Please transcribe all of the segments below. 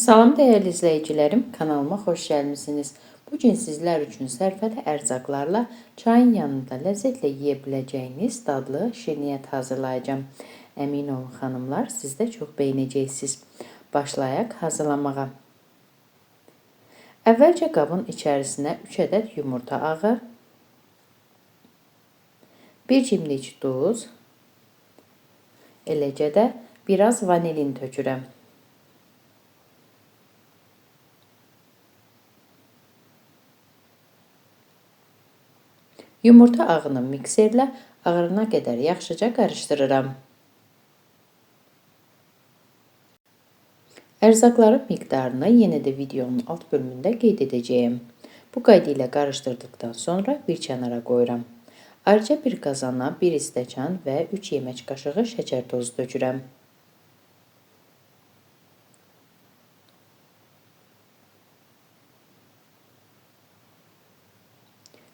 Salam dəyərli izləyicilərim, kanalıma xoş gəlmisiniz. Bugün sizlər üçün sərfəli ərzaqlarla çayın yanında ləzzətlə yeyə biləcəyiniz dadlı şirniyyat hazırlayacağım. Əmin olun xanımlar, siz də çox bəyənəcəksiniz. Başlayaq hazırlamağa. Əvvəlcə qabın içərisinə 3 ədəd yumurta ağı, 1 cimdik duz, eləcə də biraz vanilin tökürəm. Yumurta ağını mikserlə ağarana qədər yaxşıca qarışdırıram. Ərzaqların miqdarını yenə də videonun alt bölümündə qeyd edəcəyim. Bu qayda ilə qarışdırdıqdan sonra bir kənara qoyuram. Ayrıca bir qazana 1 stəkan və 3 yemək qaşığı şəkər tozu tökürəm.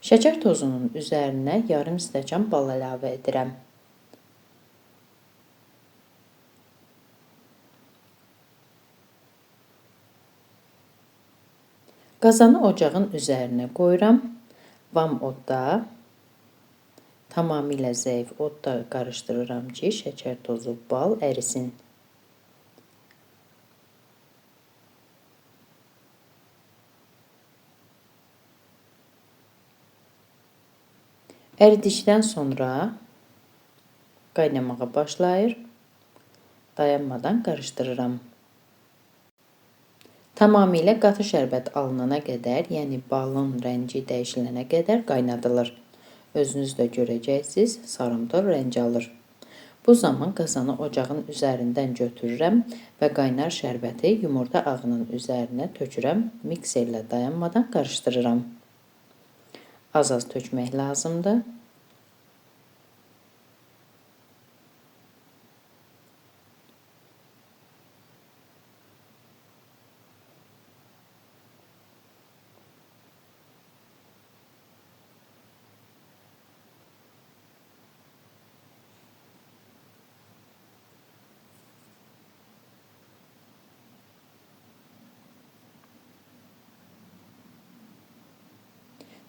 Şəkər tozunun üzərinə yarım stəkan bal əlavə edirəm. Qazanı ocağın üzərinə qoyuram. Vam odda, tamamilə zəif odda qarışdırıram ki, şəkər tozu, bal ərisin. Əridikdən sonra qaynamağa başlayır. Dayanmadan qarışdırıram. Tamamilə qatı şərbət alınana qədər, yəni balın rəngi dəyişilənə qədər qaynadılır. Özünüz də görəcəksiniz, sarımtıl rəng alır. Bu zaman qazanı ocağın üzərindən götürürəm və qaynar şərbəti yumurta ağının üzərinə tökürəm. Mikserlə dayanmadan qarışdırıram. Az-az tökmək lazımdır.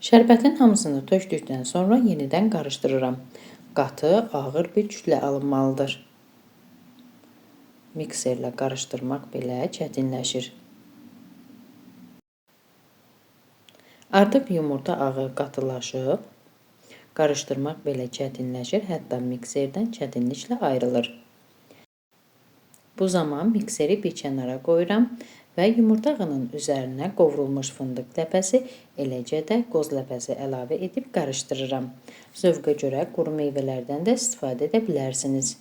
Şərbətin hamısını tökdükdən sonra yenidən qarışdırıram. Qatı, ağır bir kütlə alınmalıdır. Mikserlə qarışdırmaq belə çətinləşir. Artıq yumurta ağı qatılaşıb, qarışdırmaq belə çətinləşir, hətta mikserdən çətinliklə ayrılır. Bu zaman mikseri bir kənara qoyuram və yumurta ağının üzərinə qovrulmuş fındıq ləpəsi, eləcə də qoz ləpəsi əlavə edib qarışdırıram. Zövqə görə quru meyvələrdən də istifadə edə bilərsiniz.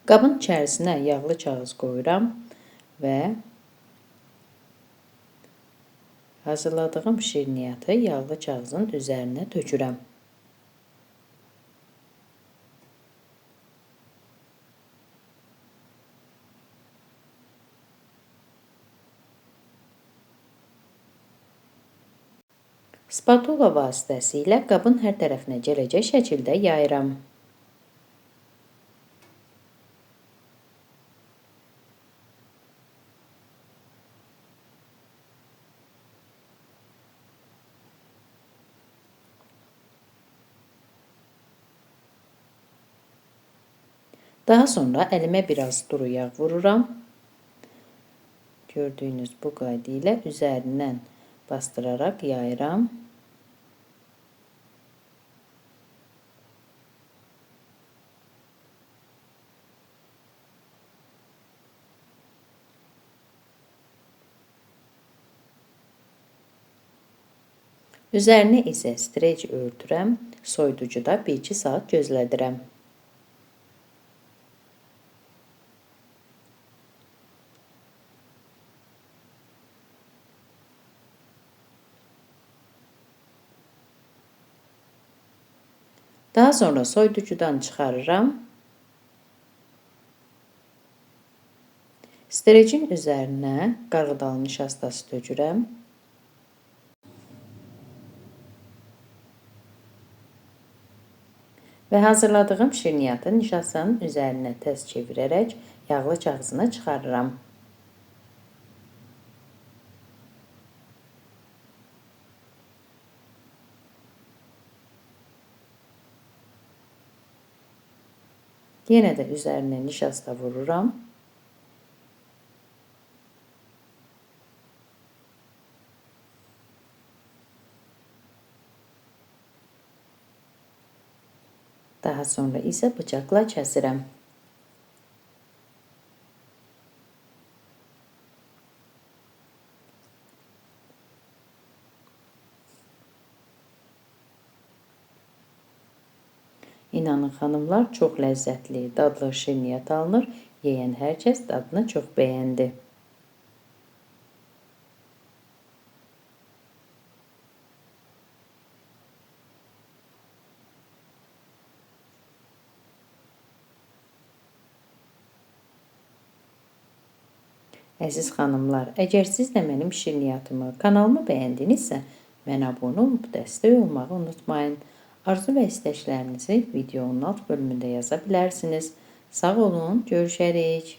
Qabın içərisinə yağlı kağız qoyuram və hazırladığım şirniyyatı yağlı kağızın üzərinə tökürəm. Spatula vasitəsilə qabın hər tərəfinə gələcək şəkildə yayıram. Daha sonra əlimə biraz duru yağ vururam. Gördüyünüz bu qayda ilə üzərindən bastıraraq yayıram. Üzərini isə streç örtürəm. Soyuducuda 1-2 saat gözlədirəm. Daha sonra soyuducudan çıxarıram. Strecin üzərinə qarğıdalı nişastası tökürəm. Və hazırladığım şirniyyatı nişastanın üzərinə təz çevirərək yağlı kağızına çıxarıram. Yenə də üzərinə nişasta vururam. Daha sonra isə bıçaqla kəsirəm. İnanın xanımlar, çox ləzzətli, dadlı şirniyyat alınır. Yeyən hər kəs dadını çox bəyəndi. Əziz xanımlar, əgər siz də mənim şirniyyatımı, kanalımı bəyəndinizsə, mənə abunə olub dəstək olmağı unutmayın. Arzu və istəklərinizi videonun alt bölümündə yaza bilərsiniz. Sağ olun, görüşərik.